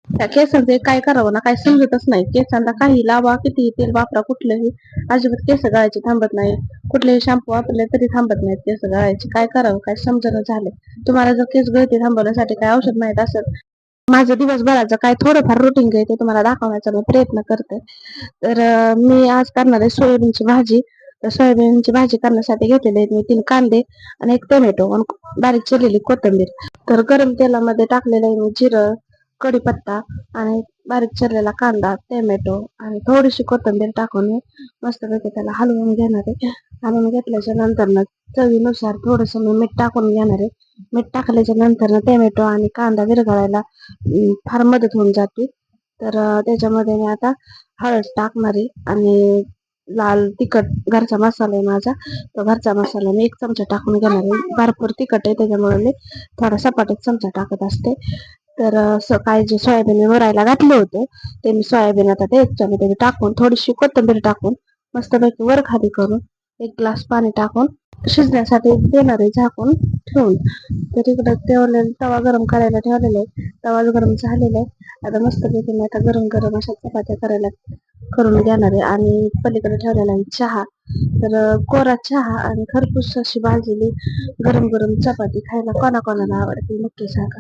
त्या केसांचे काय करावं ना काय समजतच नाही. केसांना काही लावा, किती तेल वापरा, कुठलंही अजिबात केस गळायचे थांबत नाही. कुठलेही शॅम्पू वापरले तरी थांबत नाहीत केस गळायचे. काय करावं काय समजणं झालं. तुम्हाला जर केस गळती थांबवण्यासाठी काय औषध माहित असेल, माझं दिवसभराचं काय थोडंफार रुटीन आहे ते तुम्हाला दाखवण्याचा मी प्रयत्न करते. तर मी आज करणार आहे सोयाबीनची भाजी. तर सोयाबीनची भाजी करण्यासाठी घेतलेले आहेत मी 3 कांदे आणि 1 टोमॅटो आणि बारीक चिरलेली कोथिंबीर. तर गरम तेलामध्ये टाकलेलं आहे मी जिरं, कढीपत्ता आणि बारीक चिरलेला कांदा, टोमॅटो आणि थोडीशी कोथिंबीर टाकून मस्तपैकी त्याला हलवून घेणार आहे. हलवून घेतल्याच्या नंतर चवीनुसार थोडंसं मी मीठ टाकून घेणार आहे. मीठ टाकल्याच्या नंतर टोमॅटो आणि कांदा विरघळायला फार मदत होऊन जाते. तर त्याच्यामध्ये मी आता हळद टाकणार आहे आणि लाल तिखट घरचा मसाला आहे माझा. तो घरचा मसाला मी 1 चमचा टाकून घेणार आहे. भरपूर तिखट आहे त्याच्यामुळे मी थोडा सपाटच चमचा टाकत असते. तर सकाळी जे सोयाबीन मी भरायला घातलं होतं ते मी सोयाबीन आता त्याच्यामध्ये टाकून थोडीशी कोथिंबीर टाकून मस्तपैकी वर खाली करून 1 ग्लास पाणी टाकून शिजण्यासाठी देणार आहे झाकून ठेवून. तर इकडं ठेवलेलं तवा गरम करायला ठेवलेला आहे. तवा गरम झालेला आहे. आता मस्तपैकी मी आता गरम गरम अशा चपात्या करून घेणार आहे आणि पलीकडे ठेवलेला आहे चहा. तर कोरा चहा आणि खरपूस अशी भाजलेली गरम गरम चपाती खायला कोणाकोणाला आवडते नक्की सांगा.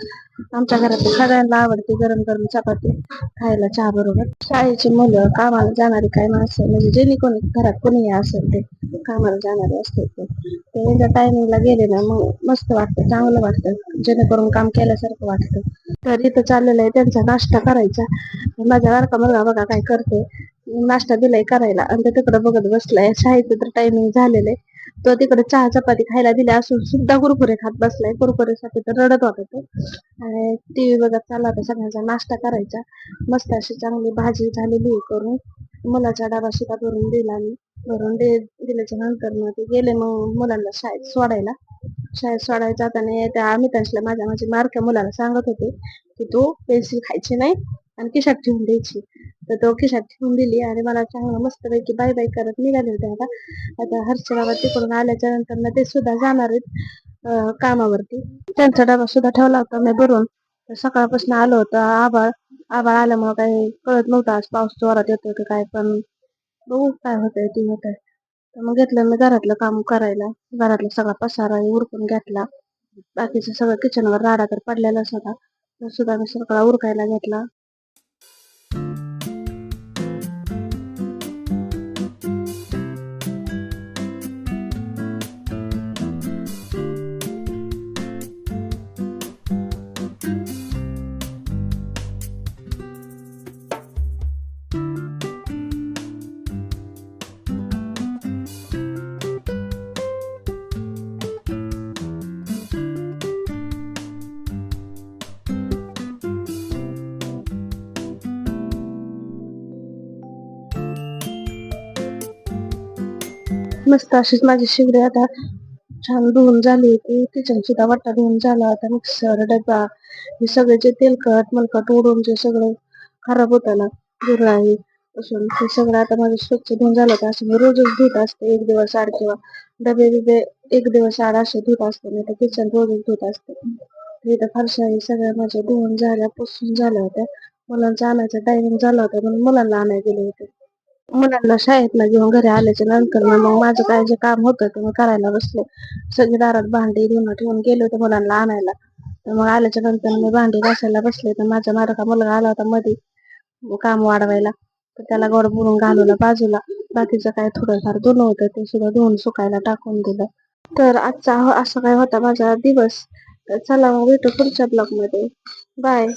आमच्या घरात सगळ्यांना आवडते गरम गरम चपाती खायला चहा बरोबर. शाळेची मुलं, कामाला जाणारी काय माणसं म्हणजे जेणे कोणी घरात कोणीही असेल ते कामाला जाणारे असतात ते त्यांच्या टायमिंगला गेले ना मग मस्त वाटतं, चांगलं वाटतं, जेणेकरून काम केल्यासारखं वाटतं. तर इथं चाललेलं आहे त्यांचा नाश्ता करायचा. माझा लाडका मुलगा बघा काय करते, नाश्ता दिलाय करायला आणि ते तिकडे बघत बसलाय. शाळेचं तर टायमिंग झालेलं आहे. तो तिकडे चहा चपाती खायला दिल्या असून सुद्धा कुरकुरे खात बसलाय. कुरकुरेसाठी तर रडत होता तो आणि टीव्ही बघत चालला होता. सगळ्यांचा नाश्ता करायचा. मस्त अशी चांगली भाजी झालेली आहे करून. मुलाचा डबा सुद्धा भरून दिला मी. दिल्याच्या नंतर मग ते गेले मग मुलांना शाळेत सोडायला. शाळेत सोडायला जाताना त्या अमितांशला माझी मारक्या मुलाला सांगत होते की तू पेन्सिल खायची नाही आणि खिशात ठेवून द्यायची. तर तो खिशात ठेवून दिली आणि मला चांगलं मस्तपैकी बाय बाय करत निघाले होते. आता हर्षला तिकडून आल्याच्या नंतर ते सुद्धा जाणार आहेत कामावरती. त्यांचा डबा सुद्धा ठेवला होता मी भरून. सकाळपासून आलो होतं आभाळ आभाळ आल्यामुळे काही कळत नव्हतं आज पाऊस जोरात येतोय की काय, पण बघू काय होतंय ते होतंय. तर मग घेतलं मी घरातलं काम करायला. घरातला सगळा पसारा उरकून घेतला. बाकीचं सगळं किचनवर राडा तर पडलेलाच होता, तो सुद्धा मी सगळा उरकायला घेतला. मस्त अशीच माझी शिगडी आता छान धुवून झाली होती. किचन सुद्धा वाटा धुवून झाला होता. मिक्सर डब्बा हे सगळे जे तेलकट मलकट उडून जे सगळं खराब होतं ना गुराही असून ते सगळं आता माझं स्वच्छ धुवून झालं होतं. असं मी रोजच धुत असते 1 दिवस आड किंवा डबे बिबे 1 दिवस आड असे धुत असते. मी तर किचन रोजच धुत असते. इथं फरशा सगळ्या माझ्या धुवून झाल्या, पुसून झाल्या होत्या. मुलांचा आणायचा टायमिंग झाला होता म्हणून मुलांना आणायला गेले होते. मुलांना शाळेतनं घेऊन घरी आल्याच्या नंतर मग माझं काय जे काम होतं ते मी करायला बसले. सगळी दारात भांडी धुणं ठेवून गेले होते मुलांना आणायला. तर मग आल्याच्या नंतर मी भांडी घासायला बसले तर माझा लाडका मुलगा आला होता मध्ये काम वाढवायला. तर त्याला गोड बोलून घालवलं बाजूला. बाकीचं काय थोडंफार धुणं होतं ते सुद्धा धुवून सुकायला टाकून दिलं. तर आजचा असं काय होता माझा दिवस. तर चला मग भेटू पुढच्या ब्लॉग मध्ये. बाय.